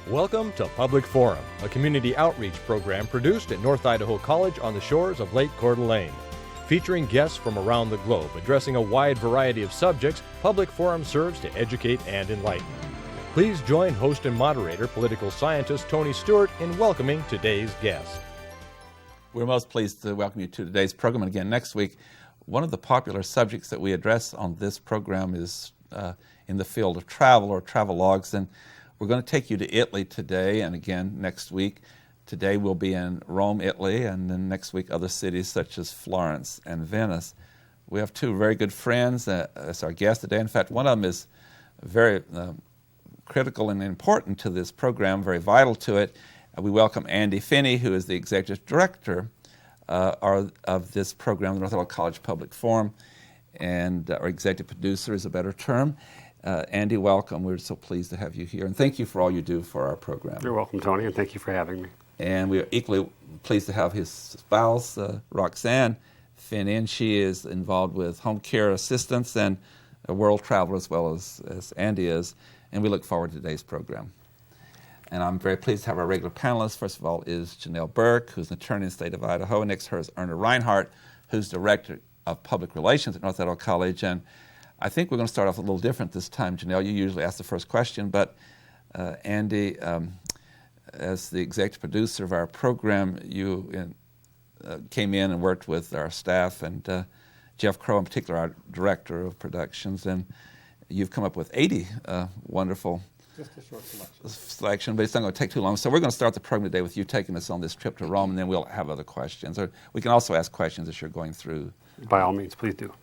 Welcome to Public Forum, a community outreach program produced at North Idaho College on the shores of Lake Coeur d'Alene. Featuring guests from around the globe addressing a wide variety of subjects, Public Forum serves to educate and enlighten. Please join host and moderator, political scientist Tony Stewart, in welcoming today's guest. We're most pleased to welcome you to today's program. And again, next week, one of the popular subjects that we address on this program is in the field of travel or travelogues. And we're going to take you to Italy today and again next week. Today we'll be in Rome, Italy, and then next week other cities such as Florence and Venice. We have two very good friends as our guests today. In fact, one of them is very critical and important to this program, very vital to it. We welcome Andy Finney, who is the executive director of this program, the North Idaho College Public Forum, and our executive producer is a better term. Andy, welcome. We're so pleased to have you here, and thank you for all you do for our program. You're welcome, Tony, and thank you for having me. And we are equally pleased to have his spouse, Roxanne Finney, and she is involved with home care assistance and a world traveler as well as Andy is, and we look forward to today's program. And I'm very pleased to have our regular panelists. First of all is Janelle Burke, who's an attorney in the state of Idaho, and next to her is Erna Reinhardt, who's director of public relations at North Idaho College. And I think we're going to start off a little different this time. Janelle, you usually ask the first question, but Andy, as the executive producer of our program, you came in and worked with our staff, and Jeff Crow in particular, our director of productions, and you've come up with 80 wonderful just a short selection, but it's not going to take too long. So we're going to start the program today with you taking us on this trip to Rome, and then we'll have other questions. Or we can also ask questions as you're going through. By all means, please do.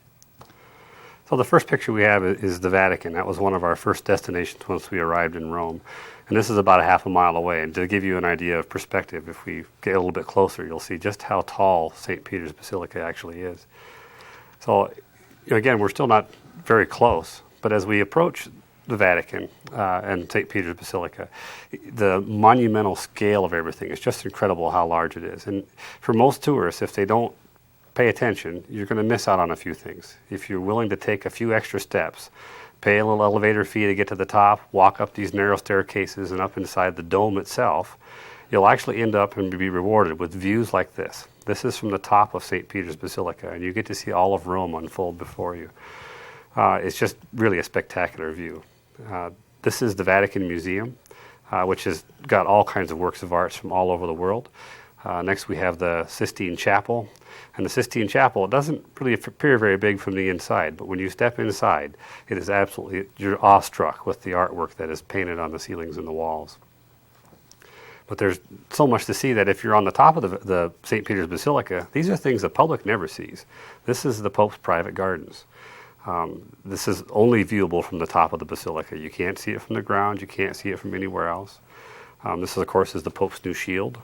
So the first picture we have is the Vatican. That was one of our first destinations once we arrived in Rome. And this is about a half a mile away. And to give you an idea of perspective, if we get a little bit closer, you'll see just how tall St. Peter's Basilica actually is. So again, we're still not very close, but as we approach the Vatican and St. Peter's Basilica, the monumental scale of everything is just incredible how large it is. And for most tourists, if they don't pay attention, you're going to miss out on a few things. If you're willing to take a few extra steps, pay a little elevator fee to get to the top, walk up these narrow staircases and up inside the dome itself, you'll actually end up and be rewarded with views like this. This is from the top of St. Peter's Basilica, and you get to see all of Rome unfold before you. It's just really a spectacular view. This is the Vatican Museum, which has got all kinds of works of art from all over the world. Next we have the Sistine Chapel. And the Sistine Chapel, it doesn't really appear very big from the inside, but when you step inside, it is absolutely, you're awestruck with the artwork that is painted on the ceilings and the walls. But there's so much to see that if you're on the top of the St. Peter's Basilica, these are things the public never sees. This is the Pope's private gardens. This is only viewable from the top of the Basilica. You can't see it from the ground. You can't see it from anywhere else. This, of course, is the Pope's new shield.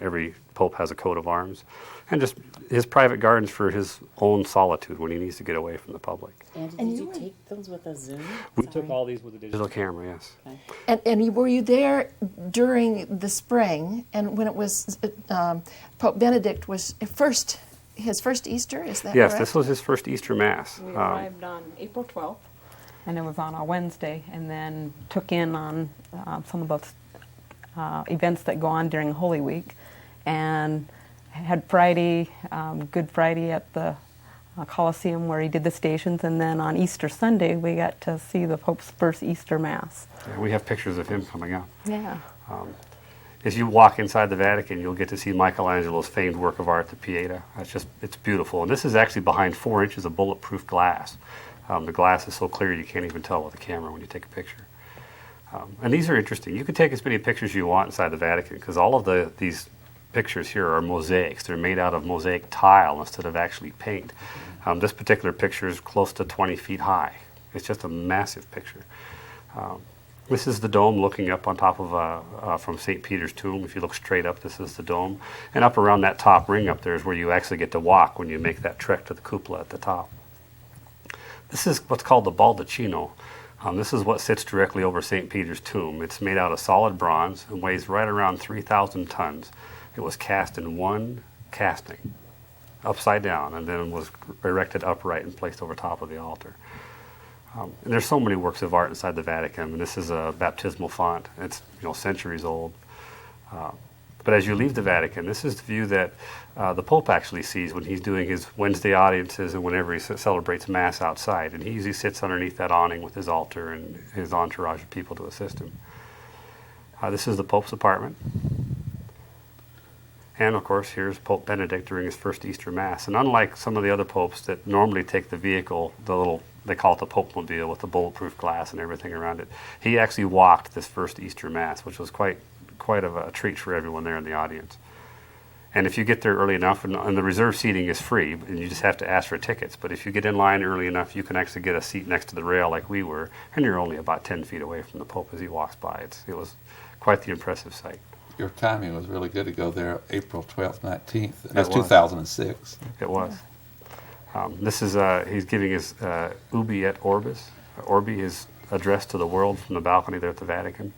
Every Pope has a coat of arms. And just his private gardens for his own solitude when he needs to get away from the public. And did you take those with a Zoom? We took all these with a digital camera, yes. Okay. And were you there during the spring, and when it was Pope Benedict was his first Easter, is that yes, correct? this was his first Easter Mass. We arrived on April 12th, and it was on a Wednesday, and then took in on some of those events that go on during Holy Week, and had Friday, Good Friday at the Colosseum where he did the stations, and then on Easter Sunday we got to see the Pope's first Easter Mass. Yeah, we have pictures of him coming up. Yeah. As you walk inside the Vatican, you'll get to see Michelangelo's famed work of art, the Pieta. It's beautiful. And this is actually behind 4 inches of bulletproof glass. The glass is so clear you can't even tell with the camera when you take a picture. And these are interesting. You can take as many pictures as you want inside the Vatican because all of these pictures here are mosaics. They're made out of mosaic tile instead of actually paint. This particular picture is close to 20 feet high. It's just a massive picture. This is the dome looking up on top of from St. Peter's tomb. If you look straight up, this is the dome. And up around that top ring up there is where you actually get to walk when you make that trek to the cupola at the top. This is what's called the baldacchino. This is what sits directly over St. Peter's tomb. It's made out of solid bronze and weighs right around 3,000 tons. It was cast in one casting, upside down, and then was erected upright and placed over top of the altar. And there's so many works of art inside the Vatican. And this is a baptismal font. It's centuries old. But as you leave the Vatican, this is the view that the Pope actually sees when he's doing his Wednesday audiences and whenever he celebrates Mass outside. And he usually sits underneath that awning with his altar and his entourage of people to assist him. This is the Pope's apartment. And of course, here's Pope Benedict during his first Easter Mass. And unlike some of the other popes that normally take the vehicle, they call it the Pope-mobile with the bulletproof glass and everything around it, he actually walked this first Easter Mass, which was quite of a treat for everyone there in the audience. And if you get there early enough, and the reserved seating is free, and you just have to ask for tickets, but if you get in line early enough, you can actually get a seat next to the rail like we were, and you're only about 10 feet away from the Pope as he walks by. It was quite the impressive sight. Your timing was really good to go there April 12th, 19th. That's 2006. It was. This is, he's giving his Ubi et Orbis, Orbi, his address to the world from the balcony there at the Vatican.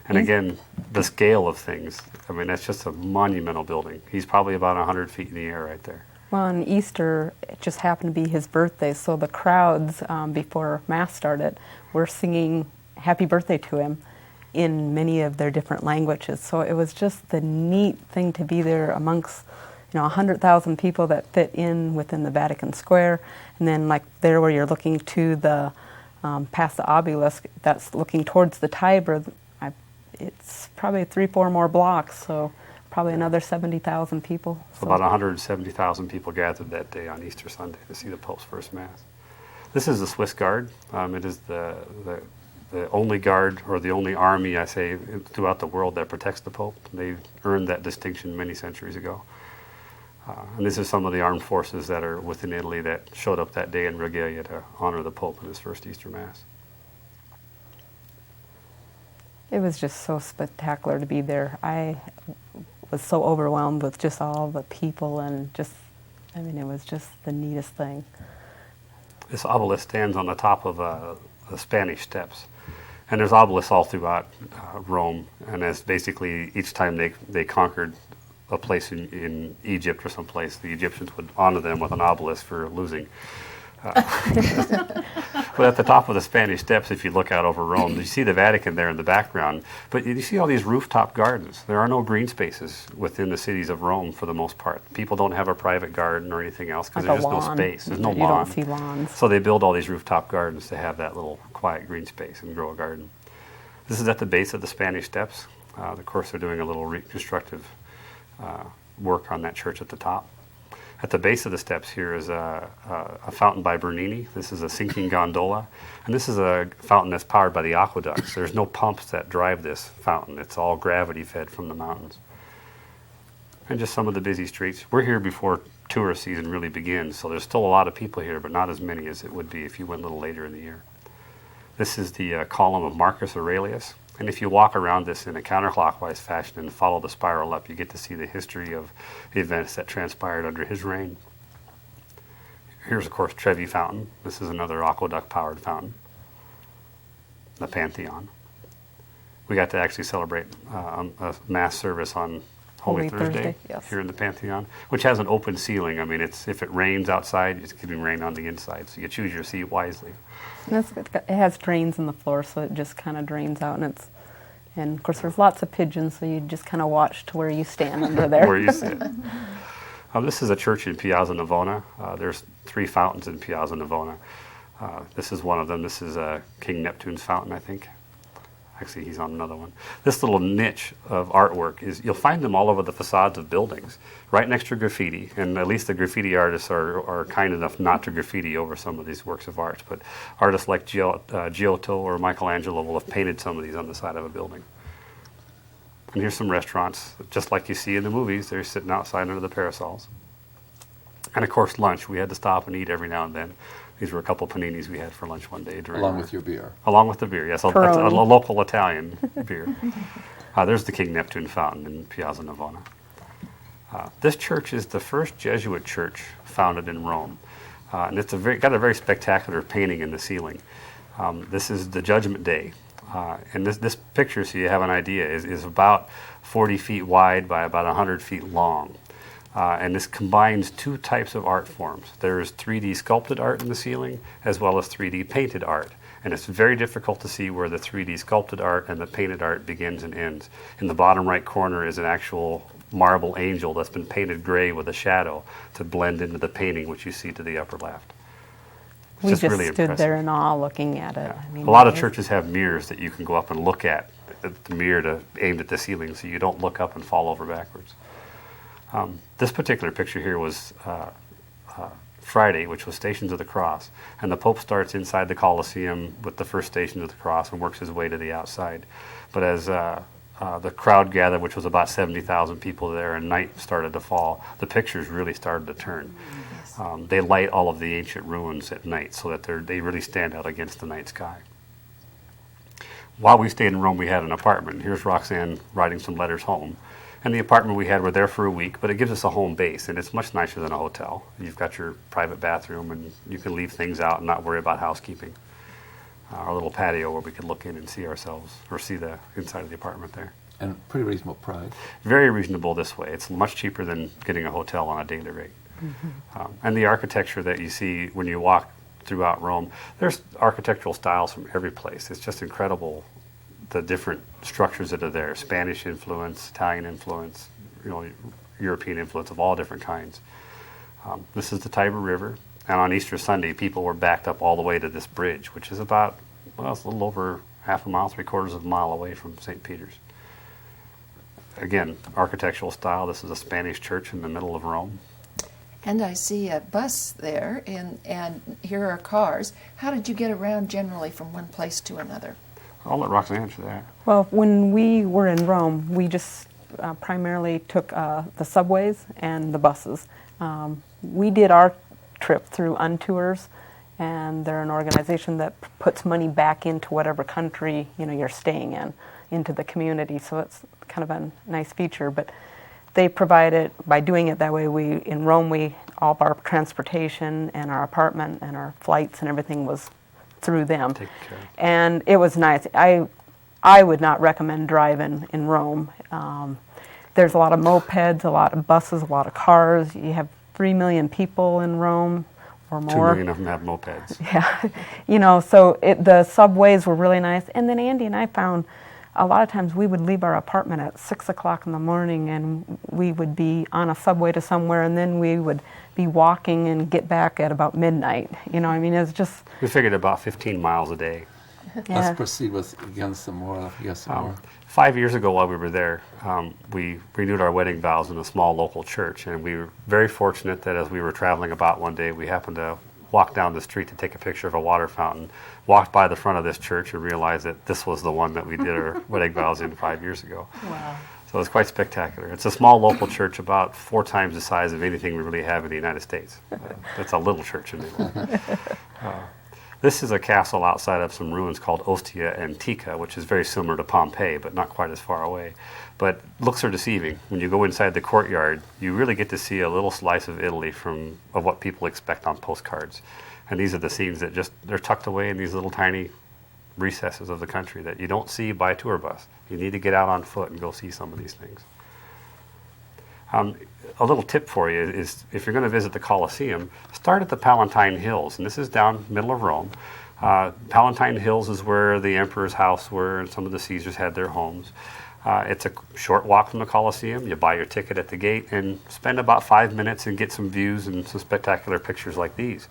And again, the scale of things, I mean, that's just a monumental building. He's probably about 100 feet in the air right there. Well, on Easter, it just happened to be his birthday, so the crowds, before Mass started, were singing happy birthday to him in many of their different languages. So it was just the neat thing to be there amongst 100,000 people that fit in within the Vatican Square. And then like there where you're looking to the, past the obelisk, that's looking towards the Tiber, it's probably 3-4 more blocks, so probably another 70,000 people. So about 170,000 people gathered that day on Easter Sunday to see the Pope's first Mass. This is the Swiss Guard. It is the only guard, or the only army, I say, throughout the world that protects the Pope. They earned that distinction many centuries ago. And this is some of the armed forces that are within Italy that showed up that day in regalia to honor the Pope in his first Easter Mass. It was just so spectacular to be there. I was so overwhelmed with just all the people and just, I mean, it was just the neatest thing. This obelisk stands on the top of the Spanish Steps. And there's obelisks all throughout Rome. And as basically each time they conquered a place in Egypt or someplace, the Egyptians would honor them with an obelisk for losing. But at the top of the Spanish Steps, if you look out over Rome, you see the Vatican there in the background. But you see all these rooftop gardens. There are no green spaces within the cities of Rome for the most part. People don't have a private garden or anything else because there's just no space. There's no lawn. You don't see lawns. So they build all these rooftop gardens to have that little quiet green space and grow a garden. This is at the base of the Spanish Steps. Of course, they're doing a little reconstructive work on that church at the top. At the base of the steps here is a fountain by Bernini. This is a sinking gondola. And this is a fountain that's powered by the aqueducts. There's no pumps that drive this fountain. It's all gravity fed from the mountains. And just some of the busy streets. We're here before tourist season really begins, so there's still a lot of people here, but not as many as it would be if you went a little later in the year. This is the column of Marcus Aurelius. And if you walk around this in a counterclockwise fashion and follow the spiral up, you get to see the history of events that transpired under his reign. Here's, of course, Trevi Fountain. This is another aqueduct-powered fountain. The Pantheon. We got to actually celebrate a Mass service on Holy Thursday yes. Here in the Pantheon, which has an open ceiling. I mean, if it rains outside, it's going to rain on the inside, so you choose your seat wisely. And it has drains in the floor, so it just kind of drains out, and of course there's lots of pigeons, so you just kind of watch to where you stand under there. Where you sit. This is a church in Piazza Navona. There's 3 fountains in Piazza Navona. This is one of them. This is King Neptune's fountain, I think. Actually, he's on another one. This little niche of artwork you'll find them all over the facades of buildings, right next to graffiti. And at least the graffiti artists are kind enough not to graffiti over some of these works of art. But artists like Giotto or Michelangelo will have painted some of these on the side of a building. And here's some restaurants, just like you see in the movies. They're sitting outside under the parasols. And of course, lunch. We had to stop and eat every now and then. These were a couple paninis we had for lunch one day. Along with your beer. Along with the beer, yes. That's a local Italian beer. There's the King Neptune fountain in Piazza Navona. This church is the first Jesuit church founded in Rome. And it's got a very spectacular painting in the ceiling. This is the Judgment Day. And this picture, so you have an idea, is about 40 feet wide by about 100 feet long. And this combines 2 types of art forms. There's 3D sculpted art in the ceiling, as well as 3D painted art. And it's very difficult to see where the 3D sculpted art and the painted art begins and ends. In the bottom right corner is an actual marble angel that's been painted gray with a shadow to blend into the painting, which you see to the upper left. We just really stood impressive. there in awe looking at it. Yeah. I mean, A lot of it- churches have mirrors that you can go up and look at, the mirror aimed at the ceiling, so you don't look up and fall over backwards. This particular picture here was Friday, which was Stations of the Cross, and the Pope starts inside the Colosseum with the first Station of the Cross and works his way to the outside. But as the crowd gathered, which was about 70,000 people there, and night started to fall, the pictures really started to turn. They light all of the ancient ruins at night so that they really stand out against the night sky. While we stayed in Rome, we had an apartment. Here's Roxanne writing some letters home. And the apartment we had, we're there for a week, but it gives us a home base, and it's much nicer than a hotel. You've got your private bathroom, and you can leave things out and not worry about housekeeping. Our little patio where we could look in and see ourselves, or see the inside of the apartment there. And pretty reasonable price. Very reasonable this way. It's much cheaper than getting a hotel on a daily rate. And the architecture that you see when you walk throughout Rome, there's architectural styles from every place. It's just incredible, the different structures that are there. Spanish influence, Italian influence, European influence of all different kinds. This is the Tiber River, and on Easter Sunday, people were backed up all the way to this bridge, which is about, well, it's a little over half a mile, 3/4 of a mile away from St. Peter's. Again, architectural style. This is a Spanish church in the middle of Rome. And I see a bus there, and here are cars. How did you get around generally from one place to another? I'll let Roxanne answer that. Well, when we were in Rome, we just primarily took the subways and the buses. We did our trip through Untours, and they're an organization that puts money back into whatever country you're staying in, into the community. So it's kind of a nice feature. But they provide it by doing it that way. In Rome, all of our transportation and our apartment and our flights and everything was through them. Taken care of. And it was nice. I would not recommend driving in Rome. There's a lot of mopeds, a lot of buses, a lot of cars. You have 3 million people in Rome or 2 more. million of them have mopeds. Yeah, so the subways were really nice. And then Andy and I found a lot of times we would leave our apartment at 6 o'clock in the morning, and we would be on a subway to somewhere, and then we would be walking and get back at about midnight. It's just... We figured about 15 miles a day. Yeah. Let's proceed with again some more. 5 years ago while we were there, we renewed our wedding vows in a small local church, and we were very fortunate that as we were traveling about one day, we happened to walk down the street to take a picture of a water fountain, walked by the front of this church and realized that this was the one that we did our wedding vows in 5 years ago. Wow. So it's quite spectacular. It's a small local church, about 4 times the size of anything we really have in the United States. It's a little church in England. This is a castle outside of some ruins called Ostia Antica, which is very similar to Pompeii, but not quite as far away. But looks are deceiving. When you go inside the courtyard, you really get to see a little slice of Italy of what people expect on postcards. And these are the scenes that they're tucked away in these little tiny recesses of the country that you don't see by a tour bus. You need to get out on foot and go see some of these things. A little tip for you is if you're going to visit the Colosseum, start at the Palatine Hills, and this is down middle of Rome. Palatine Hills is where the emperor's house were, and some of the Caesars had their homes. It's a short walk from the Colosseum. You buy your ticket at the gate and spend about 5 minutes and get some views and some spectacular pictures like these.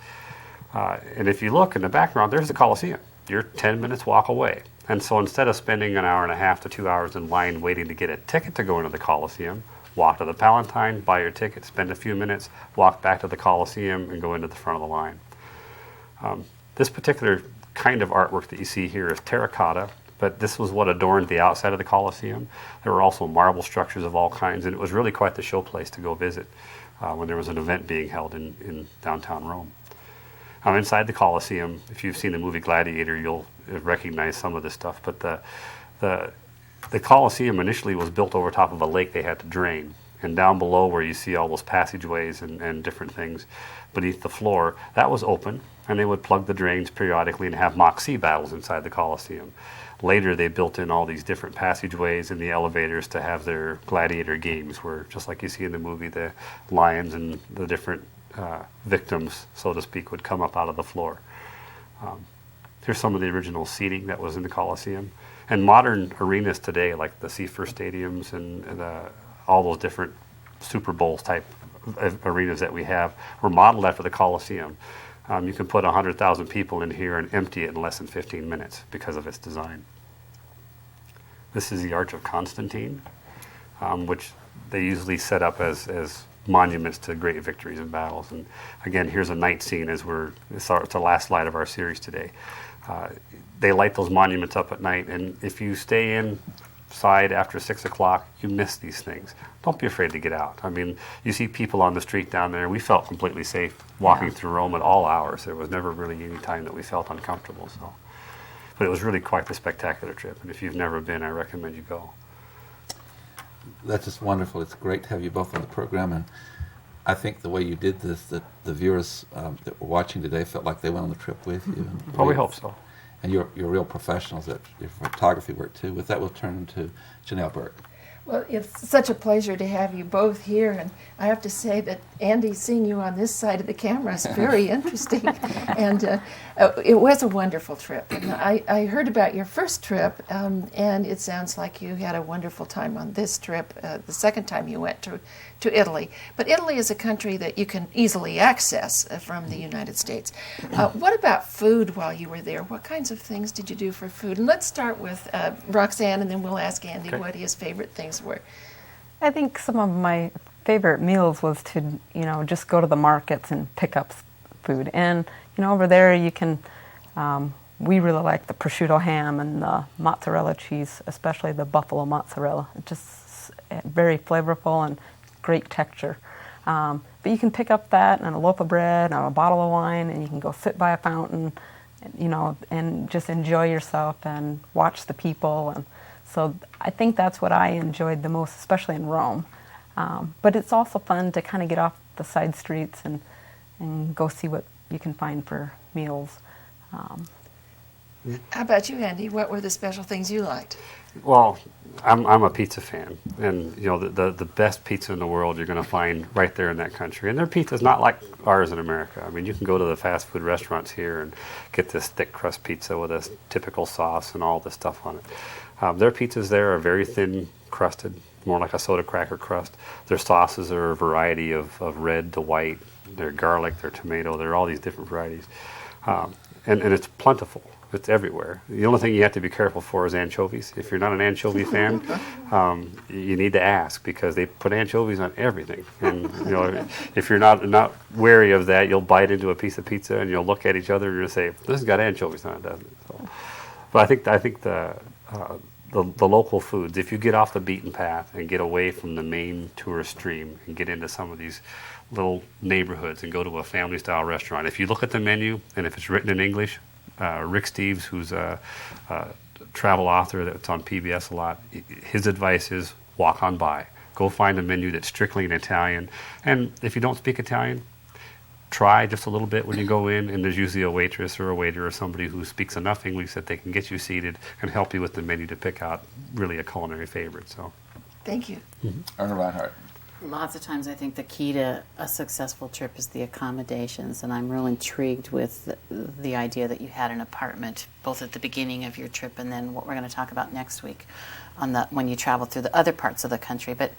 And if you look in the background, there's the Colosseum. You're 10 minutes walk away. And so instead of spending an hour and a half to 2 hours in line waiting to get a ticket to go into the Colosseum, walk to the Palatine, buy your ticket, spend a few minutes, walk back to the Colosseum, and go into the front of the line. This particular kind of artwork that you see here is terracotta, but this was what adorned the outside of the Colosseum. There were also marble structures of all kinds, and it was really quite the showplace to go visit when there was an event being held in downtown Rome. Inside the Colosseum, if you've seen the movie Gladiator, you'll recognize some of this stuff, but the Colosseum initially was built over top of a lake they had to drain. And down below where you see all those passageways and different things beneath the floor, that was open, and they would plug the drains periodically and have mock sea battles inside the Colosseum. Later they built in all these different passageways and the elevators to have their gladiator games where, just like you see in the movie, the lions and the different victims, so to speak, would come up out of the floor. Here's some of the original seating that was in the Coliseum. And modern arenas today, like the Seaforth Stadiums and all those different Super Bowls type arenas that we have, were modeled after the Coliseum. You can put 100,000 people in here and empty it in less than 15 minutes because of its design. This is the Arch of Constantine, which they usually set up as monuments to great victories and battles. And again, here's a night scene as it's the last slide of our series today. They light those monuments up at night, and if you stay inside after 6 o'clock, you miss these things. Don't be afraid to get out. I mean, you see people on the street down there. We felt completely safe walking through Rome at all hours. There was never really any time that we felt uncomfortable. But it was really quite a spectacular trip, and if you've never been, I recommend you go. That's just wonderful. It's great to have you both on the program, and I think the way you did this, that the viewers that were watching today felt like they went on the trip with you. Well, we hope so. And you're real professionals at your photography work too. With that, we'll turn to Janelle Burke. Well, it's such a pleasure to have you both here, and I have to say that Andy, seeing you on this side of the camera is very interesting, and it was a wonderful trip. And I heard about your first trip, and it sounds like you had a wonderful time on this trip, the second time you went to Italy. But Italy is a country that you can easily access from the United States. What about food while you were there? What kinds of things did you do for food? And let's start with Roxanne, and then we'll ask Andy what his favorite things were. I think some of my favorite meals was to, just go to the markets and pick up food. And, over there you can, we really like the prosciutto ham and the mozzarella cheese, especially the buffalo mozzarella. It's just very flavorful and great texture. But you can pick up that and a loaf of bread and a bottle of wine, and you can go sit by a fountain, and just enjoy yourself and watch the people. And so I think that's what I enjoyed the most, especially in Rome. But it's also fun to kind of get off the side streets and go see what you can find for meals. How about you, Andy? What were the special things you liked? Well, I'm a pizza fan, and the best pizza in the world you're going to find right there in that country. And their pizza is not like ours in America. I mean, you can go to the fast food restaurants here and get this thick crust pizza with a typical sauce and all this stuff on it. Their pizzas there are very thin crusted, more like a soda cracker crust. Their sauces are a variety of red to white. They're garlic, they're tomato, they're all these different varieties. And it's plentiful. It's everywhere. The only thing you have to be careful for is anchovies. If you're not an anchovy fan, you need to ask, because they put anchovies on everything. And if you're not wary of that, you'll bite into a piece of pizza and you'll look at each other and you'll say, "This has got anchovies on it, doesn't it?" So, but I think the local foods, if you get off the beaten path and get away from the main tourist stream and get into some of these little neighborhoods and go to a family-style restaurant, if you look at the menu and if it's written in English, Rick Steves, who's a travel author that's on PBS a lot, his advice is walk on by. Go find a menu that's strictly in Italian. And if you don't speak Italian, try just a little bit when you go in, and there's usually a waitress or a waiter or somebody who speaks enough English that they can get you seated and help you with the menu to pick out really a culinary favorite. So, Thank you. Erna Reinhardt. Lots of times I think the key to a successful trip is the accommodations, and I'm real intrigued with the idea that you had an apartment both at the beginning of your trip and then what we're going to talk about next week when you travel through the other parts of the country. But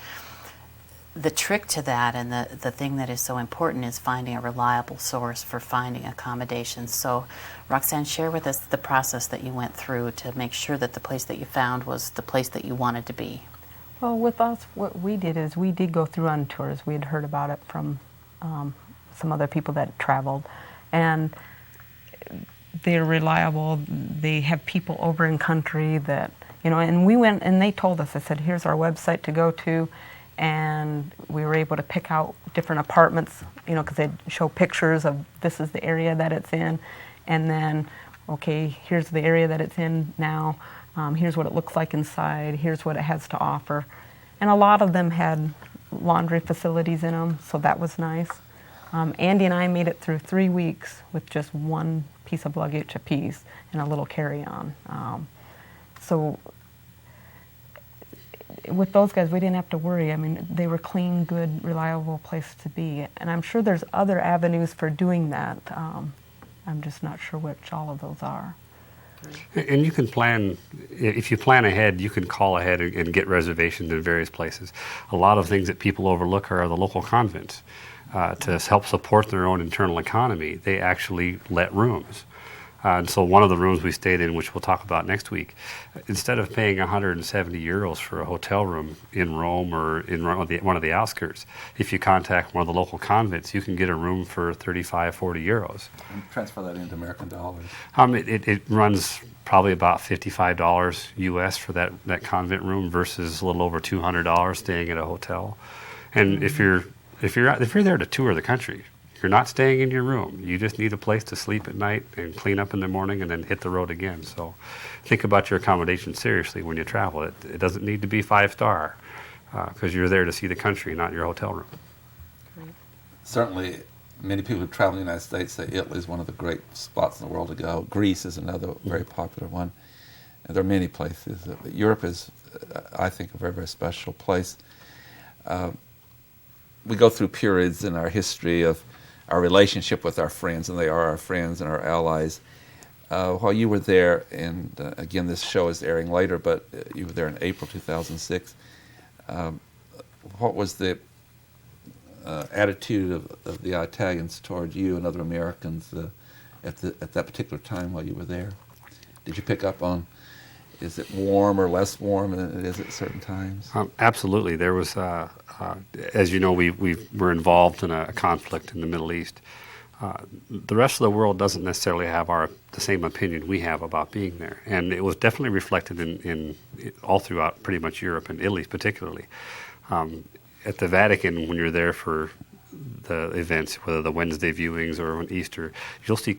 the trick to that, and the thing that is so important, is finding a reliable source for finding accommodations. So Roxanne, share with us the process that you went through to make sure that the place that you found was the place that you wanted to be. Well, with us, what we did is we did go through on tours. We had heard about it from some other people that traveled, and they're reliable. They have people over in country that, and we went and they told us, I said, here's our website to go to, and we were able to pick out different apartments, because they'd show pictures of this is the area that it's in, and then, okay, here's the area that it's in now. Here's what it looks like inside, here's what it has to offer. And a lot of them had laundry facilities in them, so that was nice. Andy and I made it through 3 weeks with just one piece of luggage apiece and a little carry-on. So with those guys, we didn't have to worry. I mean, they were clean, good, reliable place to be. And I'm sure there's other avenues for doing that. I'm just not sure which all of those are. And you can plan, if you plan ahead, you can call ahead and get reservations in various places. A lot of things that people overlook are the local convents. To help support their own internal economy, they actually let rooms. And so one of the rooms we stayed in, which we'll talk about next week, instead of paying 170 euros for a hotel room in Rome or in one of the outskirts, if you contact one of the local convents, you can get a room for 35, 40 euros. And transfer that into American dollars. It runs probably about $55 US for that convent room versus a little over $200 staying at a hotel. And if you're there to tour the country, you're not staying in your room. You just need a place to sleep at night and clean up in the morning and then hit the road again. So think about your accommodation seriously when you travel. It doesn't need to be 5-star because you're there to see the country, not your hotel room. Great. Certainly, many people who travel in the United States say Italy is one of the great spots in the world to go. Greece is another very popular one. And there are many places. Europe is, I think, a very, very special place. We go through periods in our history of our relationship with our friends, and they are our friends and our allies. While you were there, and again, this show is airing later, but you were there in April 2006. What was the attitude of the Italians toward you and other Americans at that particular time while you were there? Did you pick up on, is it warm or less warm than it is at certain times? Absolutely. There was, as you know, we were involved in a conflict in the Middle East. The rest of the world doesn't necessarily have the same opinion we have about being there. And it was definitely reflected in all throughout pretty much Europe and Italy particularly. At the Vatican, when you're there for the events, whether the Wednesday viewings or on Easter, you'll see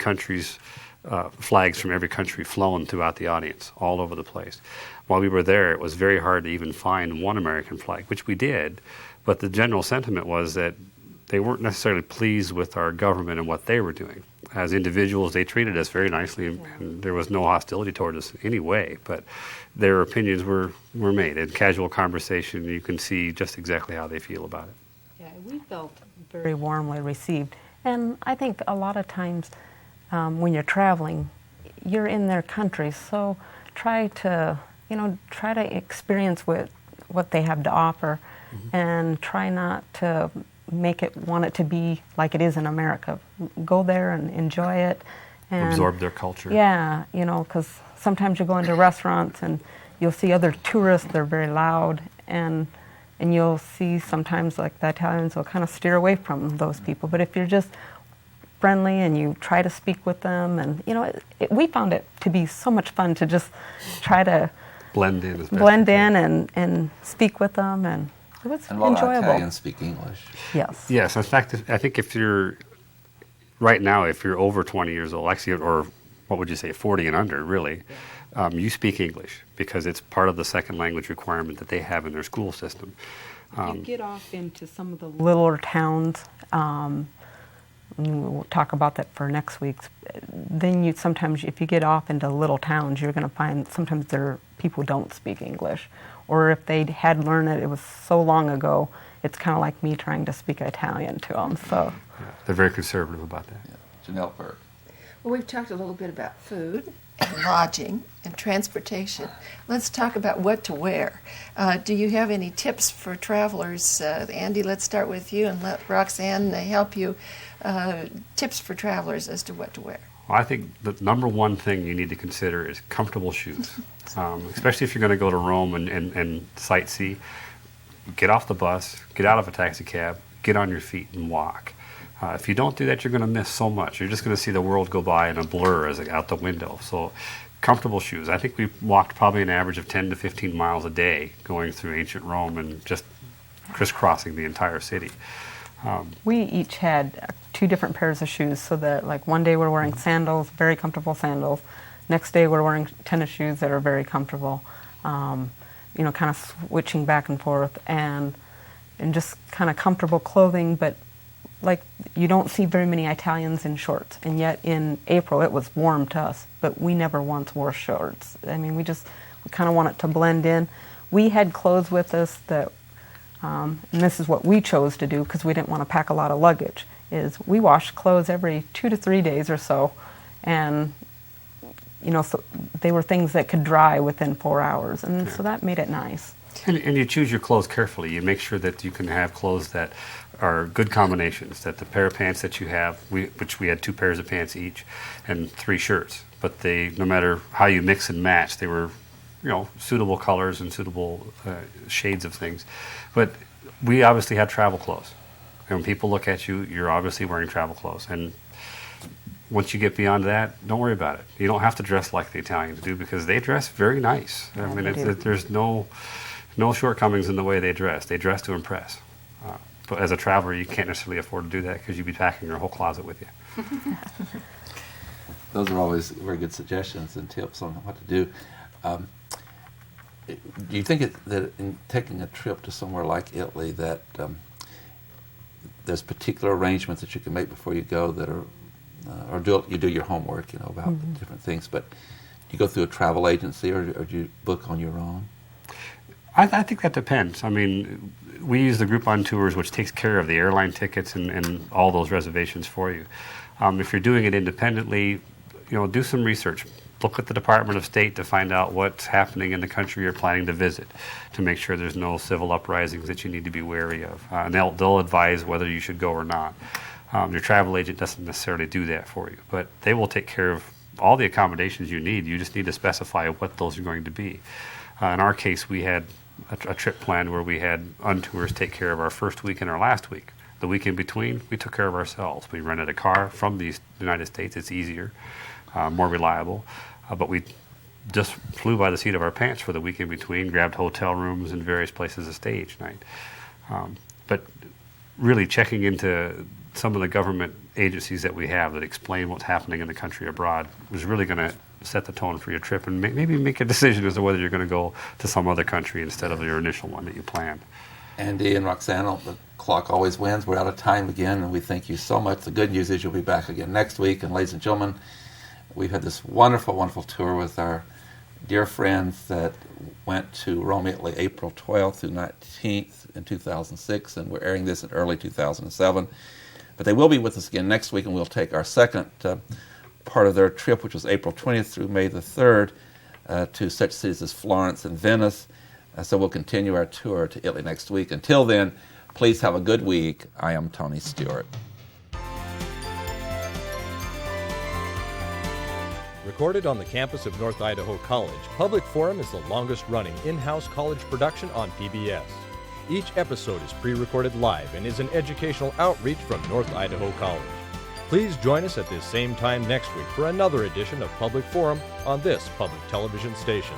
flags from every country flown throughout the audience, all over the place. While we were there, it was very hard to even find one American flag, which we did, but the general sentiment was that they weren't necessarily pleased with our government and what they were doing. As individuals, they treated us very nicely, and there was no hostility toward us in any way, but their opinions were made. In casual conversation, you can see just exactly how they feel about it. Yeah, we felt very warmly received. And I think a lot of times when you're traveling, you're in their country, so try to experience what they have to offer, and try not to want it to be like it is in America. Go there and enjoy it. And absorb their culture. Yeah, because sometimes you go into restaurants and you'll see other tourists, they're very loud, and you'll see sometimes like the Italians will kind of steer away from those people. But if you're just friendly and you try to speak with them, and we found it to be so much fun to just try to blend in and speak with them, and it was and a lot enjoyable. of Italians speak English. Yes. Yes. In fact, I think if you're over 20 years old, actually, or what would you say, 40 and under, really, you speak English because it's part of the second language requirement that they have in their school system. If you get off into some of the littler towns, we'll talk about that for next week's. Then sometimes, if you get off into little towns, you're going to find sometimes people don't speak English, or if they had learned it was so long ago, it's kind of like me trying to speak Italian to them. So they're very conservative about that. Yeah. Janelle Burke. Well, we've talked a little bit about food and lodging and transportation. Let's talk about what to wear. Do you have any tips for travelers? Andy, let's start with you and let Roxanne help you. Tips for travelers as to what to wear. Well, I think the number one thing you need to consider is comfortable shoes, especially if you're going to go to Rome and sightsee. Get off the bus, get out of a taxi cab, get on your feet and walk. If you don't do that, you're going to miss so much. You're just going to see the world go by in a blur out the window. So comfortable shoes. I think we walked probably an average of 10 to 15 miles a day going through ancient Rome and just crisscrossing the entire city. We each had 2 different pairs of shoes, so that like one day we're wearing sandals, very comfortable sandals. Next day we're wearing tennis shoes that are very comfortable. Kind of switching back and forth, and just kind of comfortable clothing. But like you don't see very many Italians in shorts, and yet in April it was warm to us, but we never once wore shorts. I mean, we kind of want it to blend in. We had clothes with us that. And this is what we chose to do because we didn't want to pack a lot of luggage, is we washed clothes every 2 to 3 days or so and so they were things that could dry within 4 hours, and so that made it nice. And you choose your clothes carefully. You make sure that you can have clothes that are good combinations, that the pair of pants that you have, which we had 2 pairs of pants each, and 3 shirts. But no matter how you mix and match, they were, suitable colors and suitable shades of things. But we obviously had travel clothes. And when people look at you, you're obviously wearing travel clothes. And once you get beyond that, don't worry about it. You don't have to dress like the Italians do, because they dress very nice. I mean, there's no shortcomings in the way they dress. They dress to impress. But as a traveler, you can't necessarily afford to do that, because you'd be packing your whole closet with you. Those are always very good suggestions and tips on what to do. Do you think that in taking a trip to somewhere like Italy that there's particular arrangements that you can make before you go that are, you do your homework, about the different things, but do you go through a travel agency or do you book on your own? I think that depends. I mean, we use the Groupon Tours, which takes care of the airline tickets and all those reservations for you. If you're doing it independently, do some research. Look at the Department of State to find out what's happening in the country you're planning to visit, to make sure there's no civil uprisings that you need to be wary of. And they'll advise whether you should go or not. Your travel agent doesn't necessarily do that for you, but they will take care of all the accommodations you need. You just need to specify what those are going to be. In our case, we had a trip planned where we had untours take care of our first week and our last week. The week in between, we took care of ourselves. We rented a car from the United States. It's easier, more reliable, but we just flew by the seat of our pants for the week in between, grabbed hotel rooms in various places to stay each night. But really checking into some of the government agencies that we have that explain what's happening in the country abroad was really going to set the tone for your trip, and maybe make a decision as to whether you're going to go to some other country instead of your initial one that you planned. Andy and Roxanne, the clock always wins. We're out of time again, and we thank you so much. The good news is you'll be back again next week. And ladies and gentlemen, we've had this wonderful, wonderful tour with our dear friends that went to Rome, Italy, April 12th through 19th in 2006, and we're airing this in early 2007. But they will be with us again next week, and we'll take our second part of their trip, which was April 20th through May the 3rd, to such cities as Florence and Venice. So we'll continue our tour to Italy next week. Until then, please have a good week. I am Tony Stewart. Recorded on the campus of North Idaho College, Public Forum is the longest-running in-house college production on PBS. Each episode is pre-recorded live and is an educational outreach from North Idaho College. Please join us at this same time next week for another edition of Public Forum on this public television station.